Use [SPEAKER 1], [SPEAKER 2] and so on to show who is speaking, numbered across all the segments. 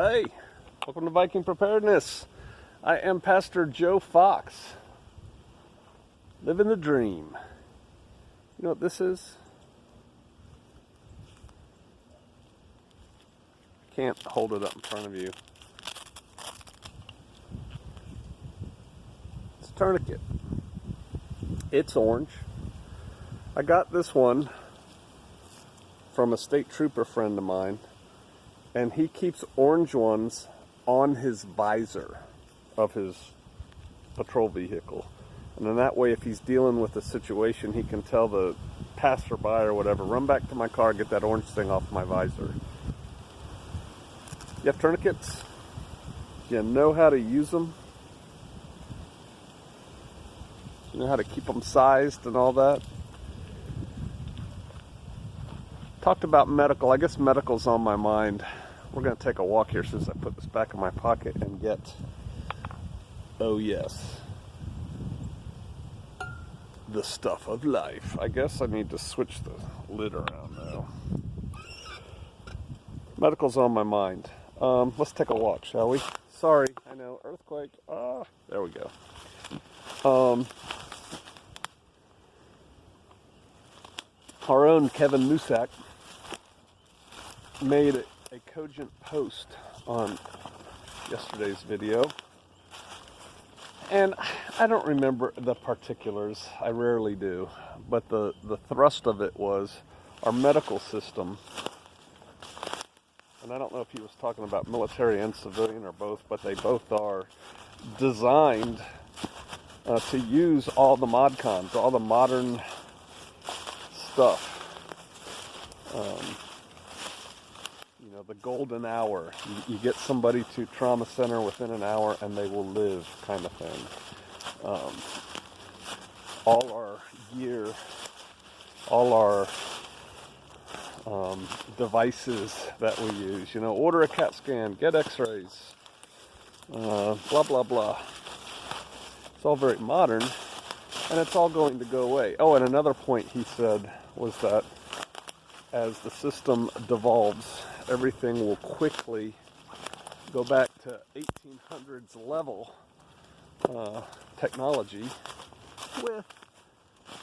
[SPEAKER 1] Hey, welcome to Viking Preparedness. I am Pastor Joe Fox. Living the dream. You know what this is? Can't hold it up in front of you. It's a tourniquet. It's orange. I got this one from a state trooper friend of mine, and he keeps orange ones on his visor of his patrol vehicle. And then that way, if he's dealing with a situation, he can tell the passerby or whatever, run back to my car, get that orange thing off my visor. You have tourniquets? You know how to use them? You know how to keep them sized and all that? Talked about medical. I guess medical's on my mind. We're going to take a walk here since I put this back in my pocket and get, oh yes, the stuff of life. I guess I need to switch the lid around now. Medical's on my mind. Let's take a walk, shall we? Sorry, I know, earthquake. There we go. Our own Kevin Musak made a cogent post on yesterday's video, and I don't remember the particulars. I rarely do, but the thrust of it was our medical system, and I don't know if he was talking about military and civilian or both, but they both are designed to use all the mod cons, all the modern stuff. The golden hour. You get somebody to trauma center within an hour and they will live, kind of thing. All our gear, all our devices that we use, order a CAT scan, get x-rays, blah, blah, blah. It's all very modern, and it's all going to go away. Oh, and another point he said was that as the system devolves, everything will quickly go back to 1800s level technology with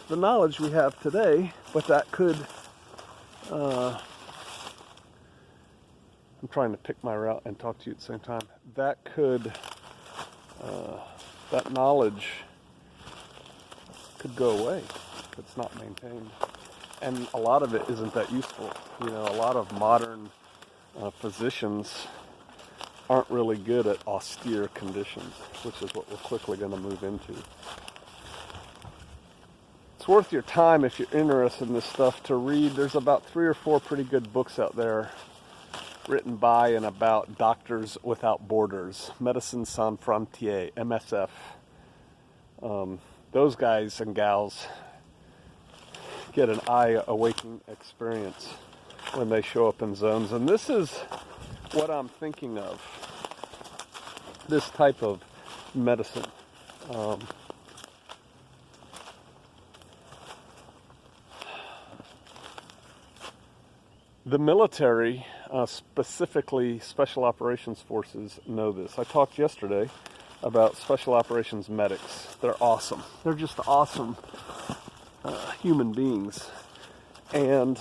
[SPEAKER 1] the knowledge we have today, but that could, I'm trying to pick my route and talk to you at the same time, that could, that knowledge could go away if it's not maintained. And a lot of it isn't that useful. A lot of modern physicians aren't really good at austere conditions, which is what we're quickly going to move into. It's worth your time if you're interested in this stuff to read. There's about 3 or 4 pretty good books out there written by and about Doctors Without Borders, Médecins Sans Frontières, MSF. Those guys and gals get an eye-awakening experience when they show up in zones. And this is what I'm thinking of, this type of medicine. The military, specifically Special Operations Forces, know this. I talked yesterday about Special Operations medics. They're awesome. They're just awesome human beings. And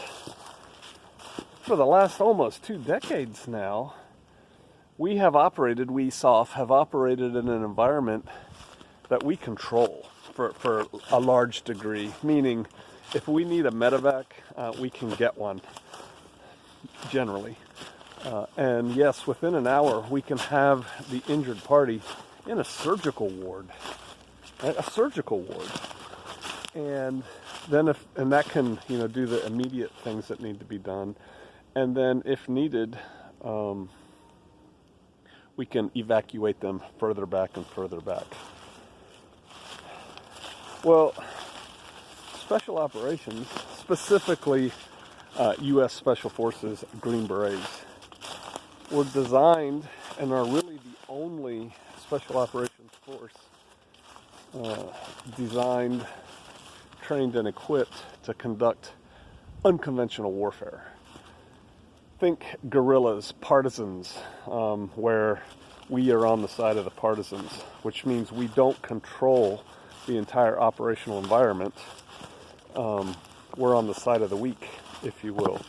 [SPEAKER 1] for the last almost 2 decades now, we SOF have operated in an environment that we control for a large degree, meaning if we need a medevac, we can get one, generally. And yes, within an hour, we can have the injured party in a surgical ward, right? A surgical ward. And then that can, do the immediate things that need to be done. And then if needed, we can evacuate them further back and further back. Well, Special Operations, specifically U.S. Special Forces Green Berets, were designed and are really the only Special Operations force designed, trained, and equipped to conduct unconventional warfare. think guerrillas, partisans, where we are on the side of the partisans, which means we don't control the entire operational environment. We're on the side of the weak, if you will.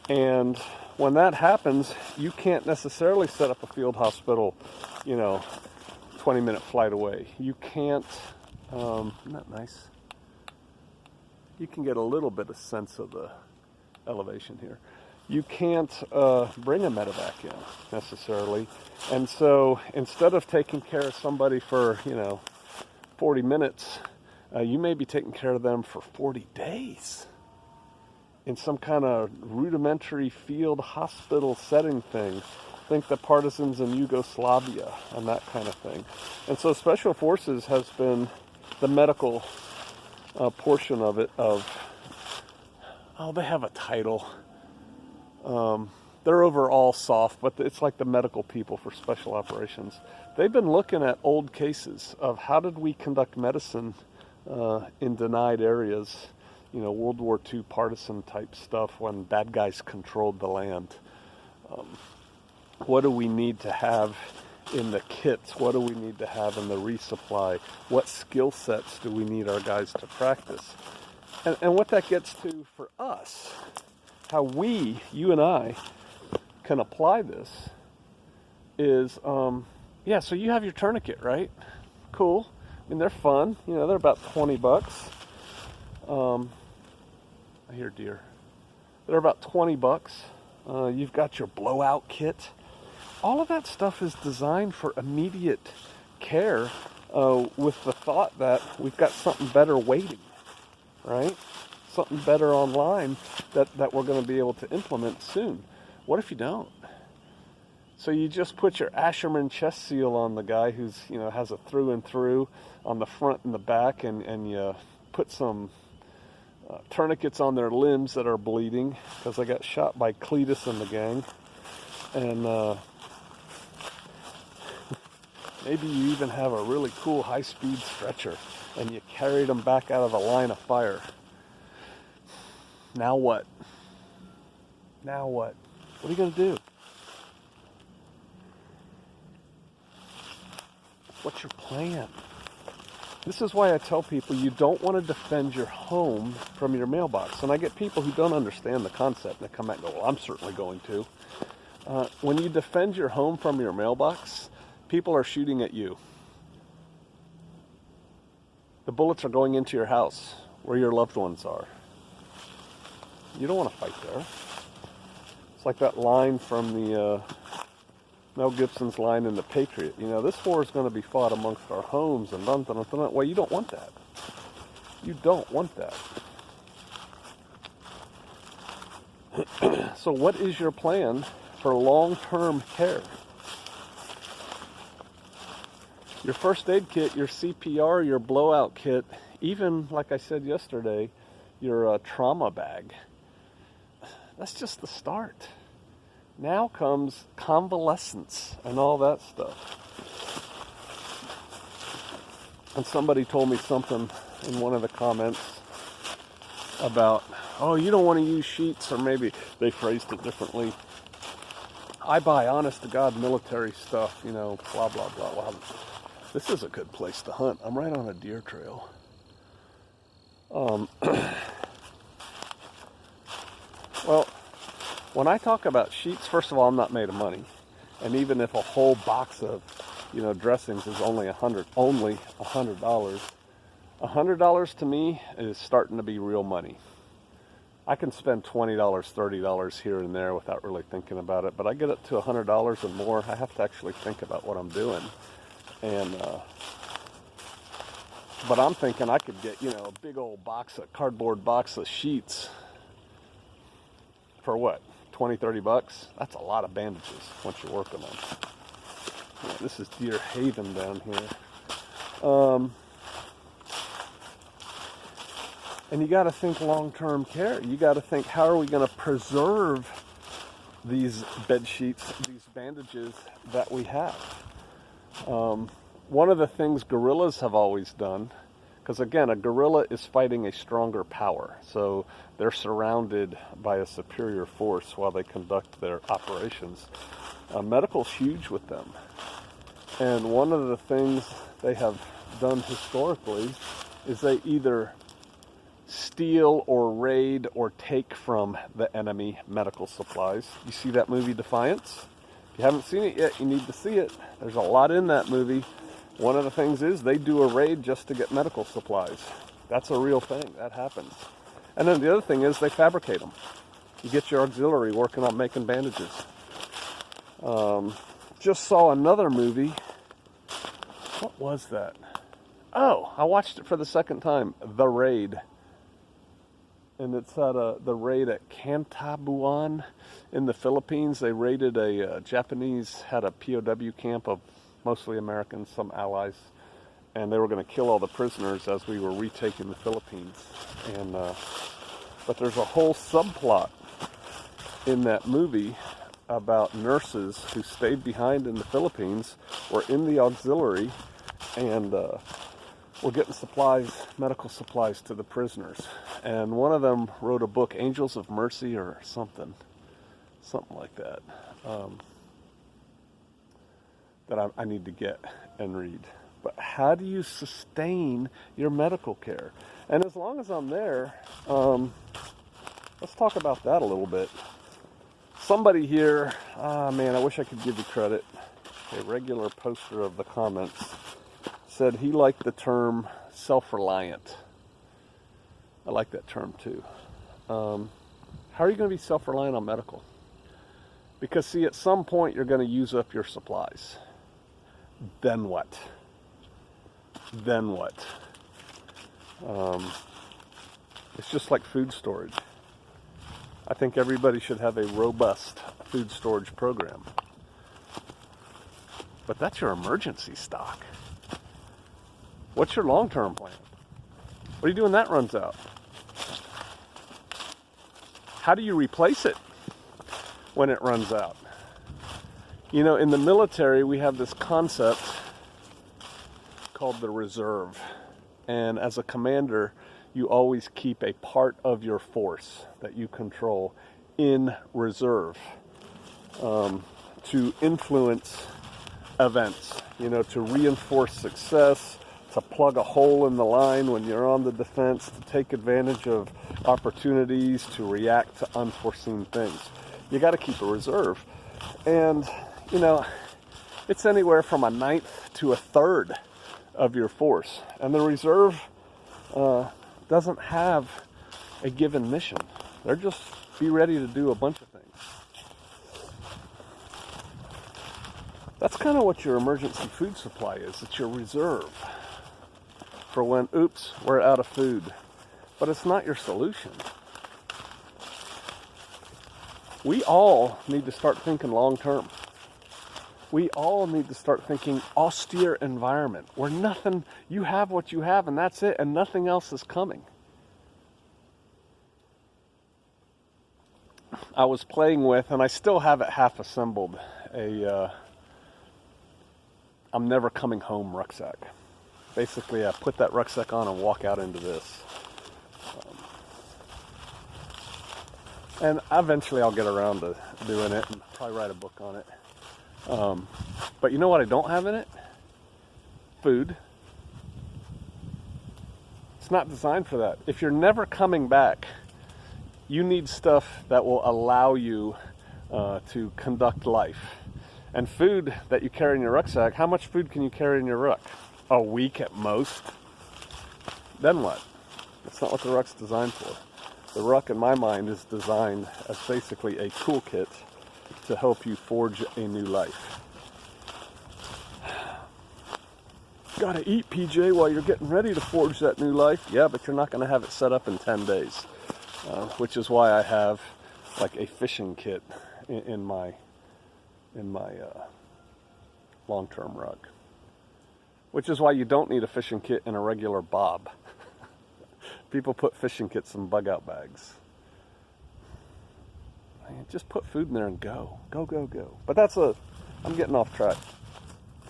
[SPEAKER 1] And when that happens, you can't necessarily set up a field hospital, 20-minute flight away. You can't, isn't that nice? You can get a little bit of sense of the elevation here. You can't bring a medevac in necessarily. And so instead of taking care of somebody for, 40 minutes, you may be taking care of them for 40 days in some kind of rudimentary field hospital setting thing. Think the partisans in Yugoslavia and that kind of thing. And so Special Forces has been the medical portion of it they have a title. They're overall soft, but it's like the medical people for special operations. They've been looking at old cases of how did we conduct medicine in denied areas, World War II partisan type stuff when bad guys controlled the land. What do we need to have in the kits? What do we need to have in the resupply? What skill sets do we need our guys to practice? And what that gets to for us, how we, you and I, can apply this is, so you have your tourniquet, right? Cool. I mean, they're fun. They're about $20. I hear deer. They're about $20. You've got your blowout kit. All of that stuff is designed for immediate care with the thought that we've got something better waiting, right? Something better online that we're going to be able to implement soon. What if you don't? So you just put your Asherman chest seal on the guy who's, has a through and through on the front and the back, and you put some tourniquets on their limbs that are bleeding because they got shot by Cletus and the gang. And maybe you even have a really cool high-speed stretcher and you carried them back out of the line of fire. Now what? Now what? What are you going to do? What's your plan? This is why I tell people you don't want to defend your home from your mailbox. And I get people who don't understand the concept and they come back and go, well, I'm certainly going to. When you defend your home from your mailbox, people are shooting at you. The bullets are going into your house where your loved ones are. You don't want to fight there. It's like that line from the Mel Gibson's line in The Patriot. This war is going to be fought amongst our homes and dun, dun, dun, dun. Well, you don't want that. You don't want that. So what is your plan for long-term care? Your first aid kit, your CPR, your blowout kit, even, like I said yesterday, your trauma bag. That's just the start. Now comes convalescence and all that stuff. And somebody told me something in one of the comments about, you don't want to use sheets, or maybe they phrased it differently. I buy honest-to-God military stuff, blah, blah, blah. Well, this is a good place to hunt. I'm right on a deer trail. Well, when I talk about sheets, first of all, I'm not made of money. And even if a whole box of, dressings is only $100, $100 to me is starting to be real money. I can spend $20, $30 here and there without really thinking about it. But I get up to $100 and more, I have to actually think about what I'm doing. And, but I'm thinking I could get, a big old cardboard box of sheets for what? 20, 30 bucks? That's a lot of bandages once you work them on. This is Deer Haven down here. And you got to think long-term care. You got to think, how are we going to preserve these bed sheets, these bandages that we have? One of the things guerrillas have always done, Because again, a guerrilla is fighting a stronger power. So they're surrounded by a superior force while they conduct their operations. Medical's huge with them. And one of the things they have done historically is they either steal or raid or take from the enemy medical supplies. You see that movie Defiance? If you haven't seen it yet, you need to see it. There's a lot in that movie. One of the things is they do a raid just to get medical supplies. That's a real thing. That happens. And then the other thing is they fabricate them. You get your auxiliary working on making bandages. Just saw another movie. What was that? Oh, I watched it for the second time. The Raid. And it's at the raid at Cantabuan in the Philippines. They raided a Japanese, had a POW camp of mostly Americans, some allies, and they were going to kill all the prisoners as we were retaking the Philippines. And but there's a whole subplot in that movie about nurses who stayed behind in the Philippines, were in the auxiliary, and were getting supplies, medical supplies to the prisoners. And one of them wrote a book, Angels of Mercy or something like that, that I need to get and read. But how do you sustain your medical care? And as long as I'm there, let's talk about that a little bit. Somebody here, man, I wish I could give you credit. A regular poster of the comments said he liked the term self-reliant. I like that term too. How are you going to be self-reliant on medical? Because see, at some point you're going to use up your supplies. Then what? Then what? It's just like food storage. I think everybody should have a robust food storage program. But that's your emergency stock. What's your long-term plan? What do you do when that runs out? How do you replace it when it runs out? You know, in the military, we have this concept called the reserve. And as a commander, you always keep a part of your force that you control in reserve to influence events, you know, to reinforce success, to plug a hole in the line when you're on the defense, to take advantage of opportunities, to react to unforeseen things. You got to keep a reserve. And, you know, it's anywhere from a ninth to a third of your force. And the reserve doesn't have a given mission. They're just be ready to do a bunch of things. That's kind of what your emergency food supply is. It's your reserve for when, oops, we're out of food. But it's not your solution. We all need to start thinking long term. We all need to start thinking austere environment where nothing, you have what you have and that's it, and nothing else is coming. I was playing with, and I still have it half assembled, I'm never coming home rucksack. Basically, I put that rucksack on and walk out into this. And eventually I'll get around to doing it and probably write a book on it. But you know what I don't have in it? Food. It's not designed for that. If you're never coming back, you need stuff that will allow you to conduct life. And food that you carry in your rucksack, how much food can you carry in your ruck? A week at most? Then what? That's not what the ruck's designed for. The ruck, in my mind, is designed as basically a toolkit to help you forge a new life. Gotta eat, PJ, while you're getting ready to forge that new life. Yeah, but you're not going to have it set up in 10 days. Which is why I have like a fishing kit in my long-term ruck. Which is why you don't need a fishing kit in a regular bob. People put fishing kits in bug-out bags. Man, just put food in there and go. Go, go, go. But I'm getting off track.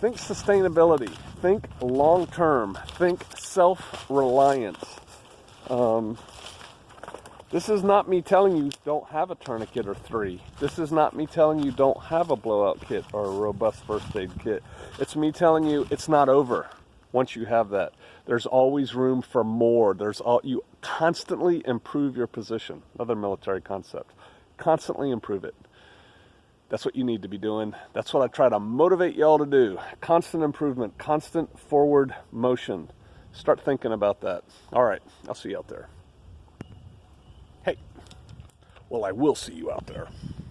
[SPEAKER 1] Think sustainability. Think long-term. Think self-reliance. This is not me telling you don't have a tourniquet or 3. This is not me telling you don't have a blowout kit or a robust first aid kit. It's me telling you it's not over once you have that. There's always room for more. You constantly improve your position. Another military concept. Constantly improve it. That's what you need to be doing. That's what I try to motivate y'all to do. Constant improvement, constant forward motion. Start thinking about that. All right, I'll see you out there. Hey, well, I will see you out there.